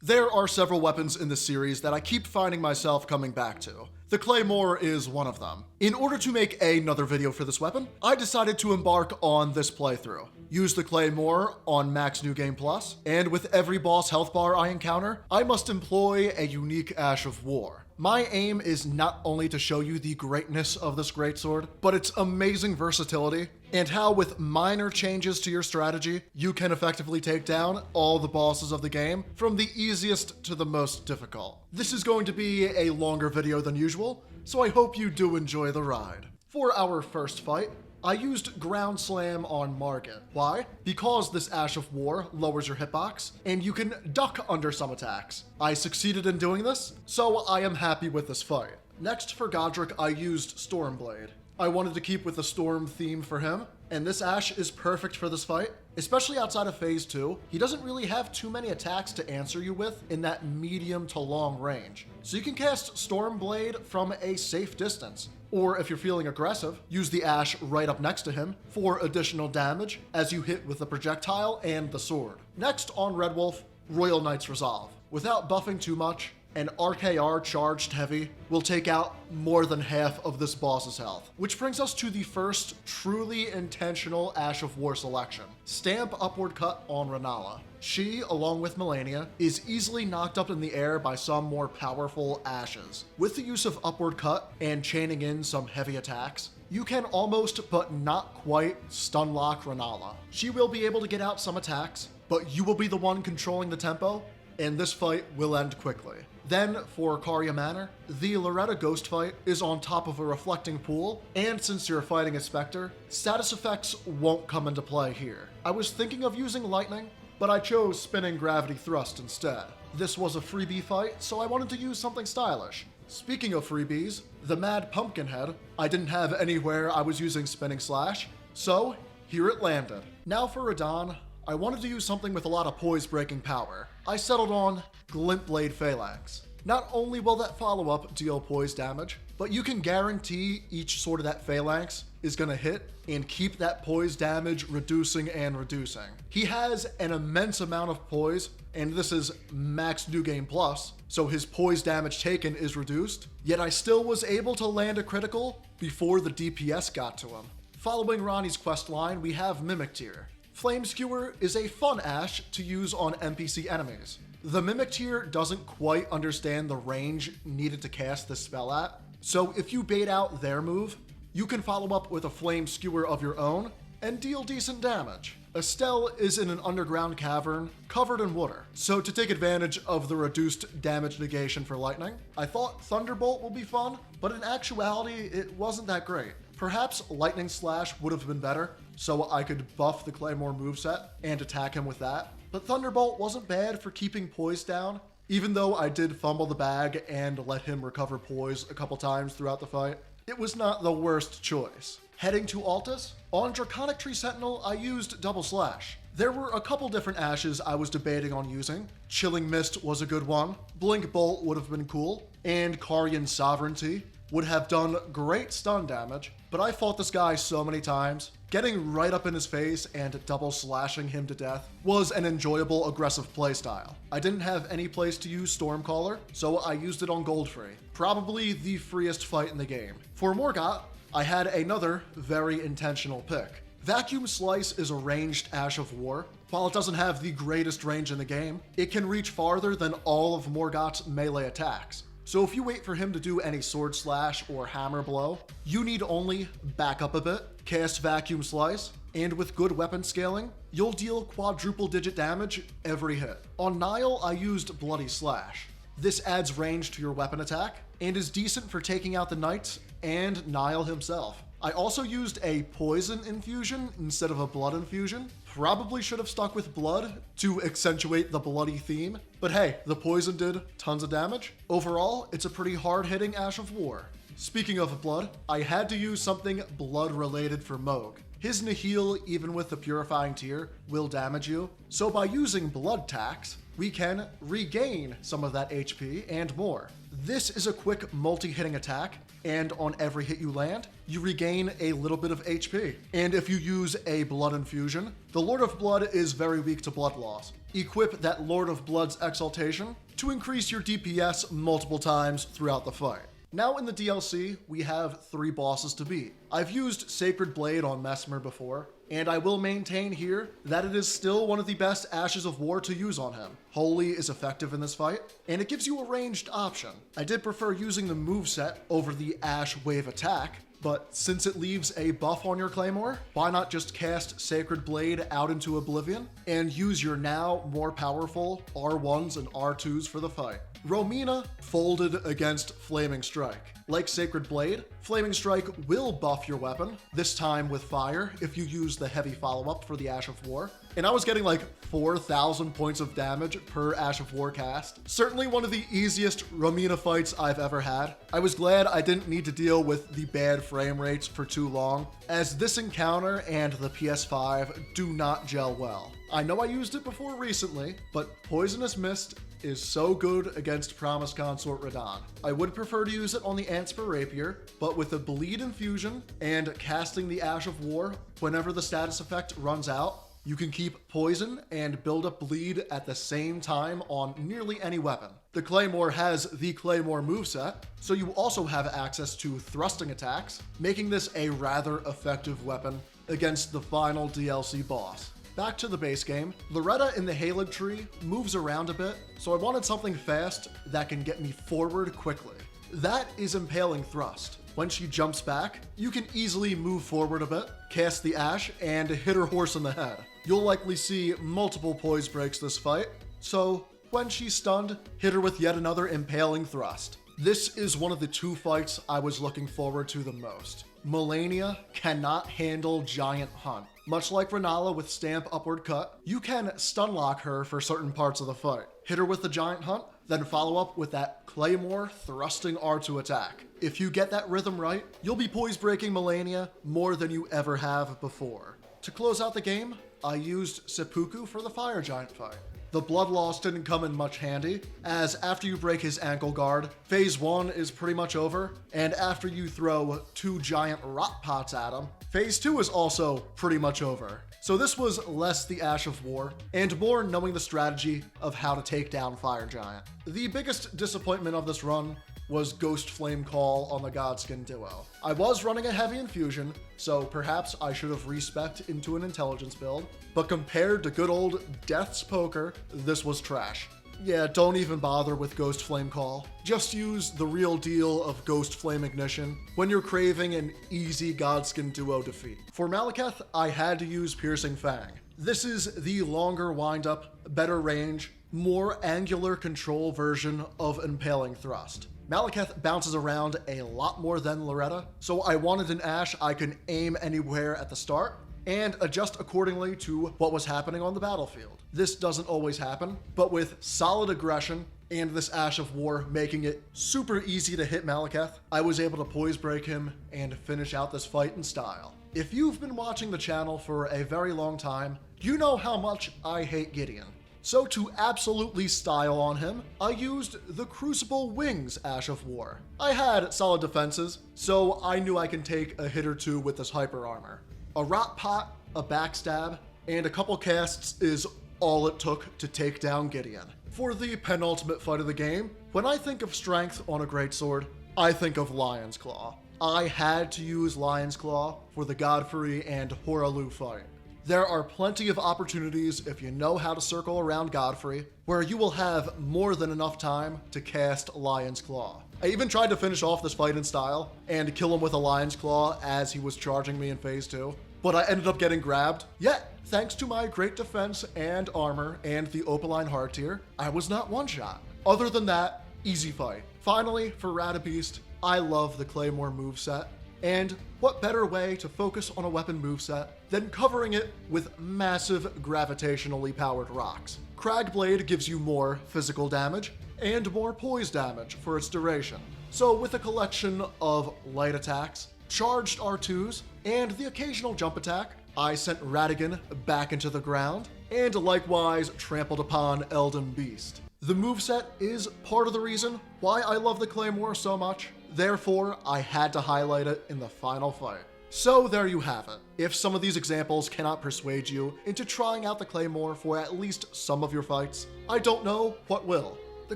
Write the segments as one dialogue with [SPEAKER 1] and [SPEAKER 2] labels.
[SPEAKER 1] There are several weapons in this series that I keep finding myself coming back to. The Claymore is one of them. In order to make another video for this weapon, I decided to embark on this playthrough. Use the Claymore on Max New Game Plus, and with every boss health bar I encounter, I must employ a unique Ash of War. My aim is not only to show you the greatness of this greatsword, but its amazing versatility, and how with minor changes to your strategy, you can effectively take down all the bosses of the game, from the easiest to the most difficult. This is going to be a longer video than usual, so I hope you do enjoy the ride. For our first fight, I used Ground Slam on Margit. Why? Because this Ash of War lowers your hitbox, and you can duck under some attacks. I succeeded in doing this, so I am happy with this fight. Next, for Godric, I used Stormblade. I wanted to keep with the Storm theme for him, and this Ash is perfect for this fight, especially outside of Phase 2. He doesn't really have too many attacks to answer you with in that medium to long range, so you can cast Stormblade from a safe distance. Or if you're feeling aggressive, use the Ash right up next to him for additional damage as you hit with the projectile and the sword. Next on Red Wolf, Royal Knight's Resolve. Without buffing too much, an RKR charged heavy will take out more than half of this boss's health. Which brings us to the first truly intentional Ash of War selection. Stamp Upward Cut on Renala. She, along with Melania, is easily knocked up in the air by some more powerful Ashes. With the use of Upward Cut and chaining in some heavy attacks, you can almost but not quite stun lock Renala. She will be able to get out some attacks, but you will be the one controlling the tempo, and this fight will end quickly. Then, for Karya Manor, the Loretta Ghost fight is on top of a reflecting pool, and since you're fighting a Spectre, status effects won't come into play here. I was thinking of using Lightning, but I chose Spinning Gravity Thrust instead. This was a freebie fight, so I wanted to use something stylish. Speaking of freebies, the Mad Pumpkinhead, I didn't have anywhere I was using Spinning Slash, so here it landed. Now for Radahn, I wanted to use something with a lot of poise-breaking power. I settled on Glint Blade Phalanx. Not only will that follow-up deal poise damage, but you can guarantee each sword of that Phalanx is gonna hit and keep that poise damage reducing and reducing. He has an immense amount of poise, and this is Max New Game Plus, so his poise damage taken is reduced, yet I still was able to land a critical before the DPS got to him. Following Ronnie's questline, we have Mimic Tier. Flame Skewer is a fun Ash to use on NPC enemies. The Mimic Tier doesn't quite understand the range needed to cast this spell at, so if you bait out their move, you can follow up with a Flame Skewer of your own and deal decent damage. Estelle is in an underground cavern covered in water, so to take advantage of the reduced damage negation for lightning, I thought Thunderbolt would be fun, but in actuality, it wasn't that great. Perhaps Lightning Slash would have been better, so I could buff the Claymore moveset and attack him with that. But Thunderbolt wasn't bad for keeping poise down, even though I did fumble the bag and let him recover poise a couple times throughout the fight. It was not the worst choice. Heading to Altus, on Draconic Tree Sentinel, I used Double Slash. There were a couple different Ashes I was debating on using. Chilling Mist was a good one, Blink Bolt would have been cool, and Karyan Sovereignty would have done great stun damage, but I fought this guy so many times, getting right up in his face and double slashing him to death was an enjoyable aggressive playstyle. I didn't have any place to use Stormcaller, so I used it on Goldfrey, probably the freest fight in the game. For Morgott, I had another very intentional pick. Vacuum Slice is a ranged Ash of War. While it doesn't have the greatest range in the game, it can reach farther than all of Morgott's melee attacks. So if you wait for him to do any Sword Slash or Hammer Blow, you need only back up a bit, cast Vacuum Slice, and with good weapon scaling, you'll deal quadruple digit damage every hit. On Nile, I used Bloody Slash. This adds range to your weapon attack, and is decent for taking out the knights and Nile himself. I also used a poison infusion instead of a blood infusion. Probably should have stuck with blood to accentuate the bloody theme, but hey, the poison did tons of damage. Overall, it's a pretty hard-hitting Ash of War. Speaking of blood, I had to use something blood-related for Moog. His Nihil, even with the Purifying Tear, will damage you, so by using Blood Tax, we can regain some of that HP and more. This is a quick multi-hitting attack, and on every hit you land, you regain a little bit of HP. And if you use a Blood Infusion, the Lord of Blood is very weak to blood loss. Equip that Lord of Blood's Exaltation to increase your DPS multiple times throughout the fight. Now in the DLC, we have 3 bosses to beat. I've used Sacred Blade on Mesmer before, and I will maintain here that it is still one of the best Ashes of War to use on him. Holy is effective in this fight, and it gives you a ranged option. I did prefer using the moveset over the Ash Wave attack, but since it leaves a buff on your Claymore, why not just cast Sacred Blade out into Oblivion and use your now more powerful R1s and R2s for the fight. Romina folded against Flaming Strike. Like Sacred Blade, Flaming Strike will buff your weapon, this time with fire if you use the heavy follow-up for the Ash of War. And I was getting like 4,000 points of damage per Ash of War cast. Certainly one of the easiest Romina fights I've ever had. I was glad I didn't need to deal with the bad frame rates for too long, as this encounter and the PS5 do not gel well. I know I used it before recently, but Poisonous Mist is so good against Promise Consort Radahn. I would prefer to use it on the Anspur Rapier, but with a Bleed Infusion and casting the Ash of War whenever the status effect runs out, you can keep Poison and build up Bleed at the same time on nearly any weapon. The Claymore has the Claymore moveset, so you also have access to thrusting attacks, making this a rather effective weapon against the final DLC boss. Back to the base game, Loretta in the Halig tree moves around a bit, so I wanted something fast that can get me forward quickly. That is Impaling Thrust. When she jumps back, you can easily move forward a bit, cast the Ash, and hit her horse in the head. You'll likely see multiple poise breaks this fight, so when she's stunned, hit her with yet another Impaling Thrust. This is one of the 2 fights I was looking forward to the most. Malenia cannot handle Giant Hunt. Much like Renala with Stamp Upward Cut, you can stunlock her for certain parts of the fight. Hit her with the Giant Hunt, then follow up with that Claymore thrusting R2 attack. If you get that rhythm right, you'll be poise breaking Malenia more than you ever have before. To close out the game, I used Seppuku for the Fire Giant fight. The blood loss didn't come in much handy, as after you break his ankle guard, phase 1 is pretty much over, and after you throw 2 giant rot pots at him, phase 2 is also pretty much over. So this was less the Ash of War, and more knowing the strategy of how to take down Fire Giant. The biggest disappointment of this run was Ghost Flame Call on the Godskin duo. I was running a heavy infusion, so perhaps I should have respect into an intelligence build, but compared to good old Death's Poker, this was trash. Yeah, don't even bother with Ghost Flame Call. Just use the real deal of Ghost Flame Ignition when you're craving an easy Godskin duo defeat. For Malekith, I had to use Piercing Fang. This is the longer windup, better range, more angular control version of Impaling Thrust. Malekith bounces around a lot more than Loretta, so I wanted an Ash I can aim anywhere at the start and adjust accordingly to what was happening on the battlefield. This doesn't always happen, but with solid aggression and this Ash of War making it super easy to hit Malekith, I was able to poise break him and finish out this fight in style. If you've been watching the channel for a very long time, you know how much I hate Gideon. So to absolutely style on him, I used the Crucible Wings Ash of War. I had solid defenses, so I knew I can take a hit or 2 with this hyper armor. A Rot Pot, a Backstab, and a couple casts is all it took to take down Gideon. For the penultimate fight of the game, when I think of strength on a greatsword, I think of Lion's Claw. I had to use Lion's Claw for the Godfrey and Horalu fight. There are plenty of opportunities if you know how to circle around Godfrey, where you will have more than enough time to cast Lion's Claw. I even tried to finish off this fight in style and kill him with a Lion's Claw as he was charging me in phase 2, but I ended up getting grabbed. Yet, thanks to my great defense and armor and the Opaline Heart Tier, I was not one-shot. Other than that, easy fight. Finally, for Radabeast, I love the Claymore moveset. And what better way to focus on a weapon moveset than covering it with massive gravitationally powered rocks? Cragblade gives you more physical damage and more poise damage for its duration. So with a collection of light attacks, charged R2s, and the occasional jump attack, I sent Radagon back into the ground and likewise trampled upon Elden Beast. The moveset is part of the reason why I love the Claymore so much, therefore I had to highlight it in the final fight. So there you have it. If some of these examples cannot persuade you into trying out the Claymore for at least some of your fights, I don't know what will. The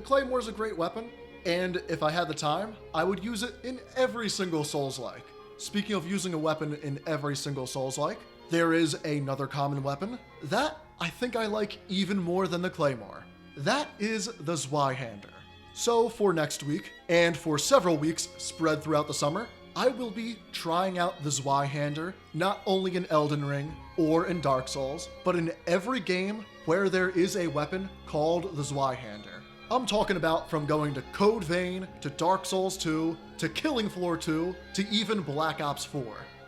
[SPEAKER 1] Claymore is a great weapon, and if I had the time, I would use it in every single Souls-like. Speaking of using a weapon in every single Souls-like, there is another common weapon that I think I like even more than the Claymore. That is the Zweihander. So for next week, and for several weeks spread throughout the summer, I will be trying out the Zweihander not only in Elden Ring or in Dark Souls, but in every game where there is a weapon called the Zweihander. I'm talking about from going to Code Vein, to Dark Souls 2, to Killing Floor 2, to even Black Ops 4.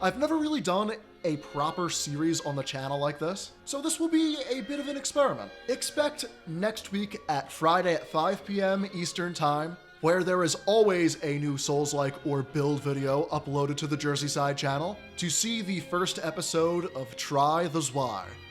[SPEAKER 1] I've never really done a proper series on the channel like this, so this will be a bit of an experiment. Expect next week at Friday at 5 p.m. Eastern Time, where there is always a new Souls-like or build video uploaded to the JerseySide channel, to see the first episode of Try the Zwei.